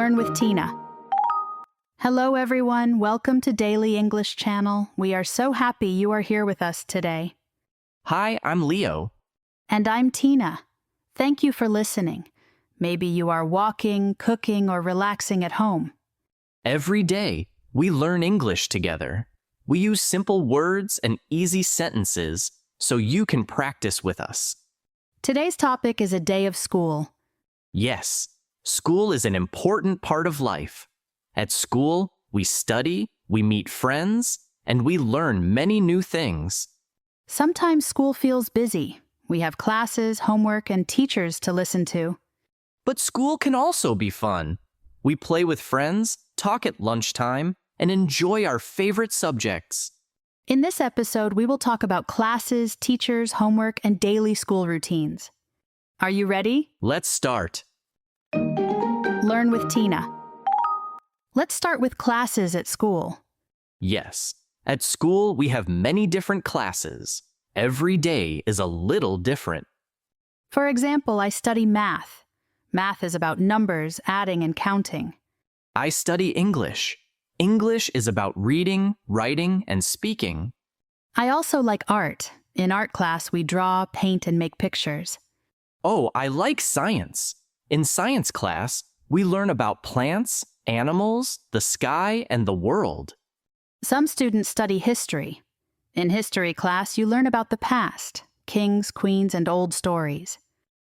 Learn with Tina. Hello everyone, welcome to Daily English Channel. We are so happy you are here with us today. Hi, I'm Leo. And I'm Tina. Thank you for listening. Maybe you are walking, cooking, or relaxing at home. Every day, we learn English together. We use simple words and easy sentences so you can practice with us. Today's topic is a day of school. Yes, school is an important part of life. At school, we study, we meet friends, and we learn many new things. Sometimes school feels busy. We have classes, homework, and teachers to listen to. But school can also be fun. We play with friends, talk at lunchtime, and enjoy our favorite subjects. In this episode, we will talk about classes, teachers, homework, and daily school routines. Are you ready? Let's start. Learn with Tina. Let's start with classes at school. Yes, at school we have many different classes. Every day is a little different. For example, I study math. Math is about numbers, adding, and counting. I study English. English is about reading, writing, and speaking. I also like art. In art class, we draw, paint, and make pictures. Oh, I like science. In science class, we learn about plants, animals, the sky, and the world. Some students study history. In history class, you learn about the past, kings, queens, and old stories.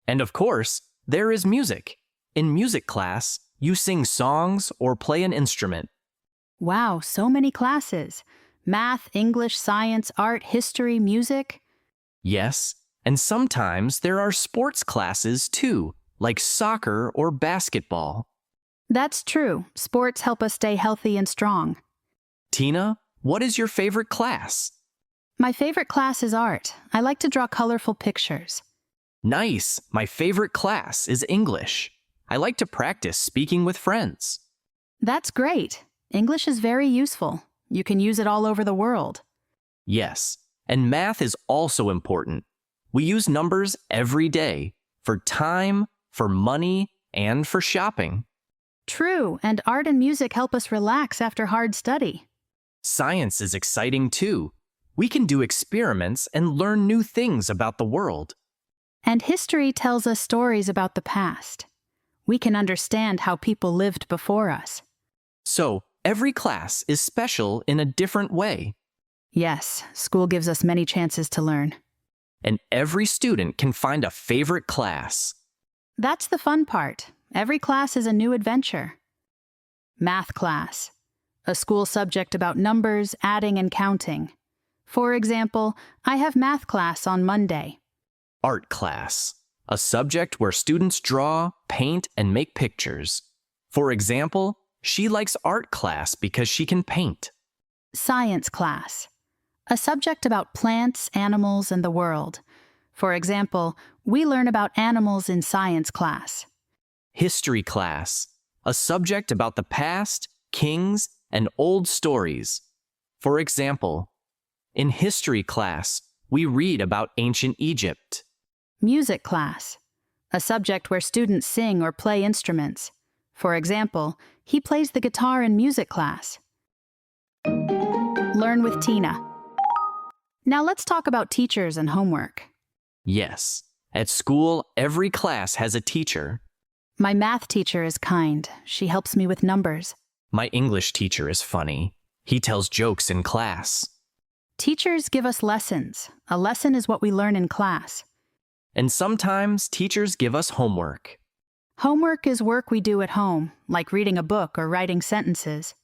And of course, there is music. In music class, you sing songs or play an instrument. Wow, so many classes. Math, English, science, art, history, music. Yes, and sometimes there are sports classes too, like soccer or basketball. That's true. Sports help us stay healthy and strong. Tina, what is your favorite class? My favorite class is art. I like to draw colorful pictures. Nice. My favorite class is English. I like to practice speaking with friends. That's great. English is very useful. You can use it all over the world. Yes, and math is also important. We use numbers every day for time, for money, and for shopping. True, and art and music help us relax after hard study. Science is exciting too. We can do experiments and learn new things about the world. And history tells us stories about the past. We can understand how people lived before us. So, every class is special in a different way. Yes, school gives us many chances to learn. And every student can find a favorite class. That's the fun part. Every class is a new adventure. Math class, a school subject about numbers, adding, and counting. For example, I have math class on Monday. Art class, a subject where students draw, paint, and make pictures. For example, she likes art class because she can paint. Science class, a subject about plants, animals, and the world. For example, we learn about animals in science class. History class, a subject about the past, kings, and old stories. For example, in history class, we read about ancient Egypt. Music class, a subject where students sing or play instruments. For example, he plays the guitar in music class. Learn with Tina. Now let's talk about teachers and homework. Yes, at school, every class has a teacher. My math teacher is kind. She helps me with numbers. My English teacher is funny. He tells jokes in class. Teachers give us lessons. A lesson is what we learn in class. And sometimes teachers give us homework. Homework is work we do at home, like reading a book or writing sentences.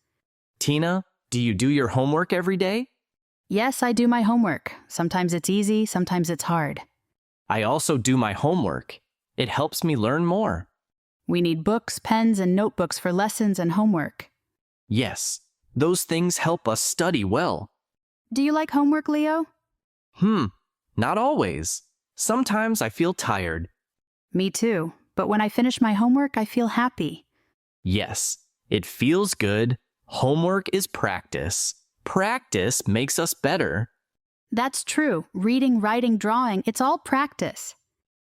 Tina, do you do your homework every day? Yes, I do my homework. Sometimes it's easy, sometimes it's hard. I also do my homework. It helps me learn more. We need books, pens, and notebooks for lessons and homework. Yes, those things help us study well. Do you like homework, Leo? Not always. Sometimes I feel tired. Me too, but when I finish my homework, I feel happy. Yes, it feels good. Homework is practice. Practice makes us better. That's true. Reading, writing, drawing, it's all practice.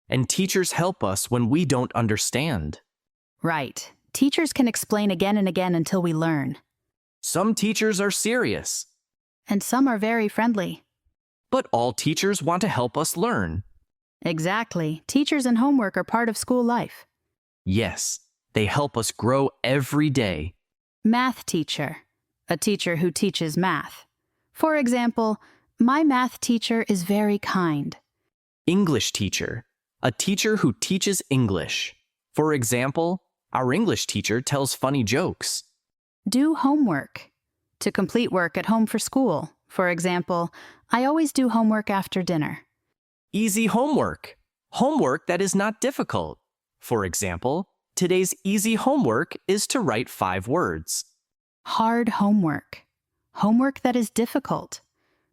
And teachers help us when we don't understand. Right. Teachers can explain again and again until we learn. Some teachers are serious, And some are very friendly. but all teachers want to help us learn. Exactly. Teachers and homework are part of school life. Yes, they help us grow every day. Math teacher. A teacher who teaches math. For example, my math teacher is very kind. English teacher. A teacher who teaches English. For example, our English teacher tells funny jokes. Do homework. To complete work at home for school. For example, I always do homework after dinner. Easy homework. Homework that is not difficult. For example, today's easy homework is to write 5 words. Hard homework. Homework that is difficult.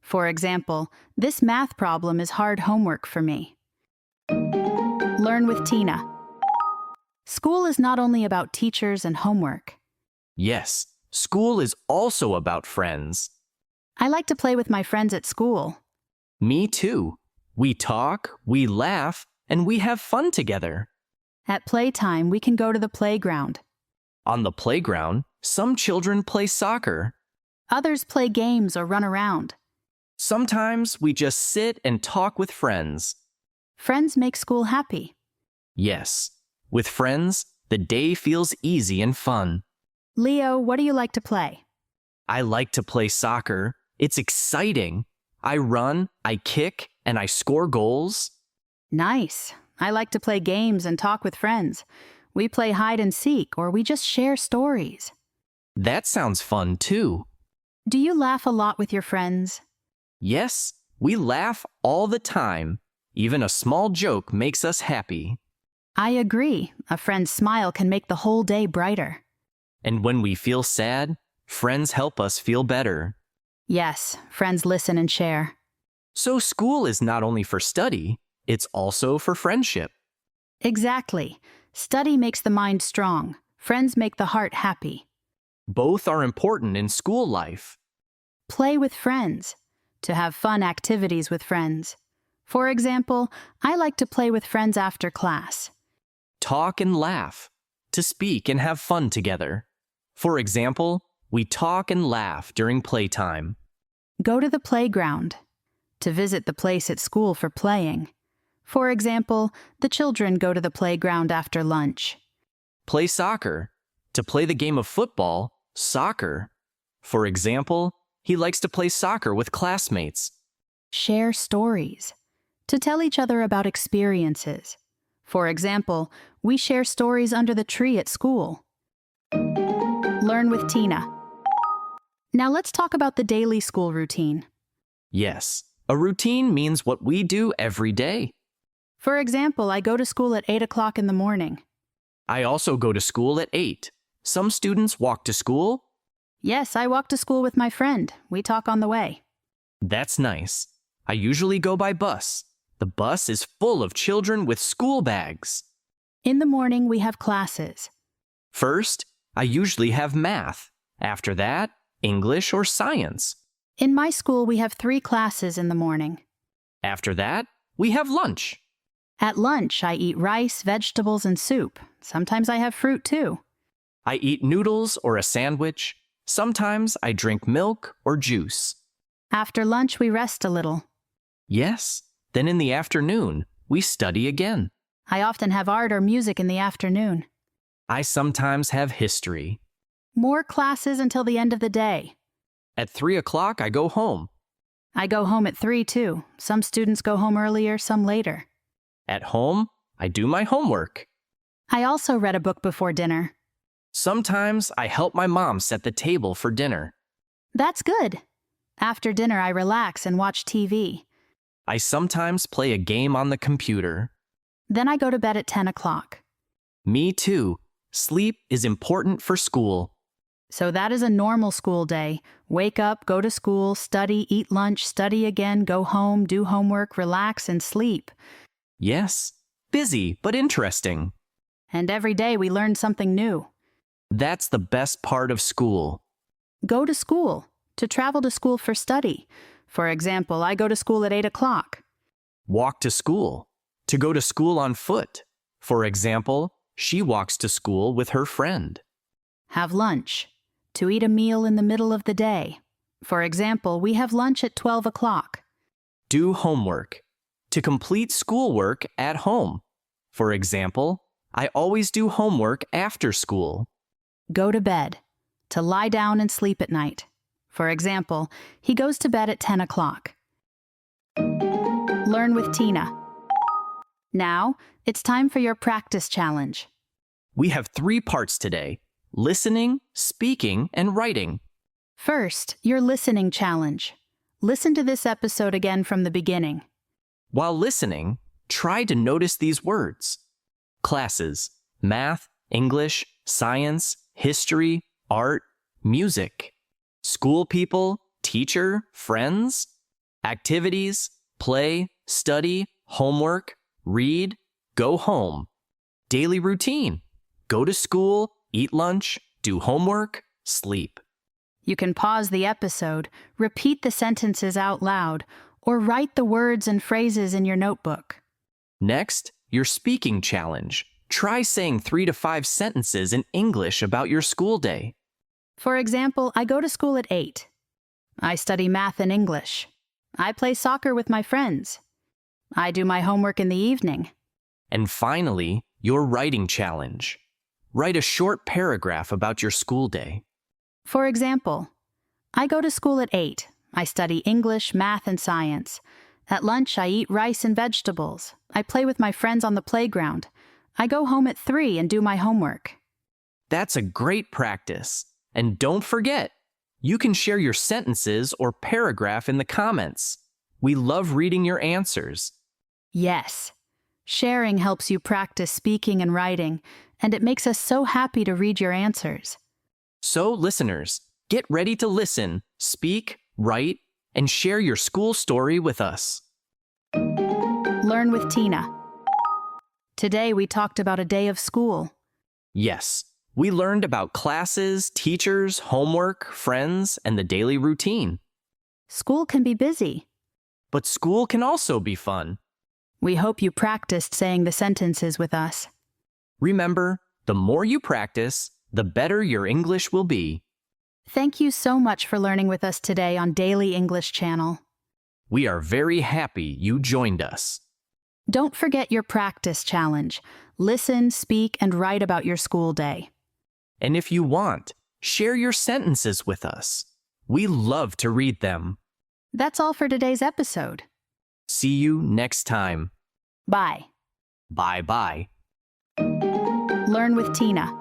For example, this math problem is hard homework for me. Learn with Tina. School is not only about teachers and homework. Yes, school is also about friends. I like to play with my friends at school. Me too. We talk, we laugh, and we have fun together. At playtime, we can go to the playground. On the playground, some children play soccer. Others play games or run around. Sometimes we just sit and talk with friends. Friends make school happy. Yes, with friends, the day feels easy and fun. Leo, what do you like to play? I like to play soccer. It's exciting. I run, I kick, and I score goals. Nice. I like to play games and talk with friends. We play hide and seek, or we just share stories. That sounds fun too. Do you laugh a lot with your friends? Yes, we laugh all the time. Even a small joke makes us happy. I agree. A friend's smile can make the whole day brighter. And when we feel sad, friends help us feel better. Yes, friends listen and share. So school is not only for study, it's also for friendship. Exactly. Study makes the mind strong. Friends make the heart happy. Both are important in school life. Play with friends. To have fun activities with friends. For example, I like to play with friends after class. Talk and laugh. To speak and have fun together. For example, we talk and laugh during playtime. Go to the playground. To visit the place at school for playing. For example, the children go to the playground after lunch. Play soccer. To play the game of football, soccer. For example, he likes to play soccer with classmates. Share stories. To tell each other about experiences. For example, we share stories under the tree at school. Learn with Tina. Now let's talk about the daily school routine. Yes, a routine means what we do every day. For example, I go to school at 8 o'clock in the morning. I also go to school at 8. Some students walk to school. Yes, I walk to school with my friend. We talk on the way. That's nice. I usually go by bus. The bus is full of children with school bags. In the morning, we have classes. First, I usually have math. After that, English or science. In my school, we have 3 classes in the morning. After that, we have lunch. At lunch, I eat rice, vegetables, and soup. Sometimes I have fruit too. I eat noodles or a sandwich. Sometimes I drink milk or juice. After lunch, we rest a little. Yes, then in the afternoon, we study again. I often have art or music in the afternoon. I sometimes have history. More classes until the end of the day. At 3 o'clock, I go home. I go home at 3 too. Some students go home earlier, some later. At home, I do my homework. I also read a book before dinner. Sometimes I help my mom set the table for dinner. That's good. After dinner, I relax and watch TV. I sometimes play a game on the computer. Then I go to bed at 10 o'clock. Me too. Sleep is important for school. So that is a normal school day. Wake up, go to school, study, eat lunch, study again, go home, do homework, relax, and sleep. Yes, busy but interesting. And every day we learn something new. That's the best part of school. Go to school. To travel to school for study. For example, I go to school at 8 o'clock. Walk to school. To go to school on foot. For example, She walks to school with her friend. Have lunch. To eat a meal in the middle of the day. For example, we have lunch at 12 o'clock. Do homework. To complete schoolwork at home. For example, I always do homework after school. Go to bed. To lie down and sleep at night. For example, he goes to bed at 10 o'clock. Learn with Tina. Now, it's time for your practice challenge. We have 3 parts today: listening, speaking, and writing. First, your listening challenge. Listen to this episode again from the beginning. While listening, try to notice these words. Classes: math, English, science, history, art, music. School people, teacher, friends. Activities: play, study, homework, read, go home. Daily routine: go to school, eat lunch, do homework, sleep. You can pause the episode, repeat the sentences out loud, or write the words and phrases in your notebook. Next, your speaking challenge. Try saying 3 to 5 sentences in English about your school day. For example, I go to school at 8. I study math and English. I play soccer with my friends. I do my homework in the evening. And finally, your writing challenge. Write a short paragraph about your school day. For example, I go to school at 8. I study English, math, and science. At lunch, I eat rice and vegetables. I play with my friends on the playground. I go home at 3 and do my homework. That's a great practice. And don't forget, you can share your sentences or paragraph in the comments. We love reading your answers. Yes. Sharing helps you practice speaking and writing, and it makes us so happy to read your answers. So, listeners, get ready to listen, speak, write, and share your school story with us. Learn with Tina. Today we talked about a day of school. Yes, we learned about classes, teachers, homework, friends, and the daily routine. School can be busy. But school can also be fun. We hope you practiced saying the sentences with us. Remember, the more you practice, the better your English will be. Thank you so much for learning with us today on Daily English Channel. We are very happy you joined us. Don't forget your practice challenge. Listen, speak, and write about your school day. And if you want, share your sentences with us. We love to read them. That's all for today's episode. See you next time. Bye. Bye-bye. Learn with Tina.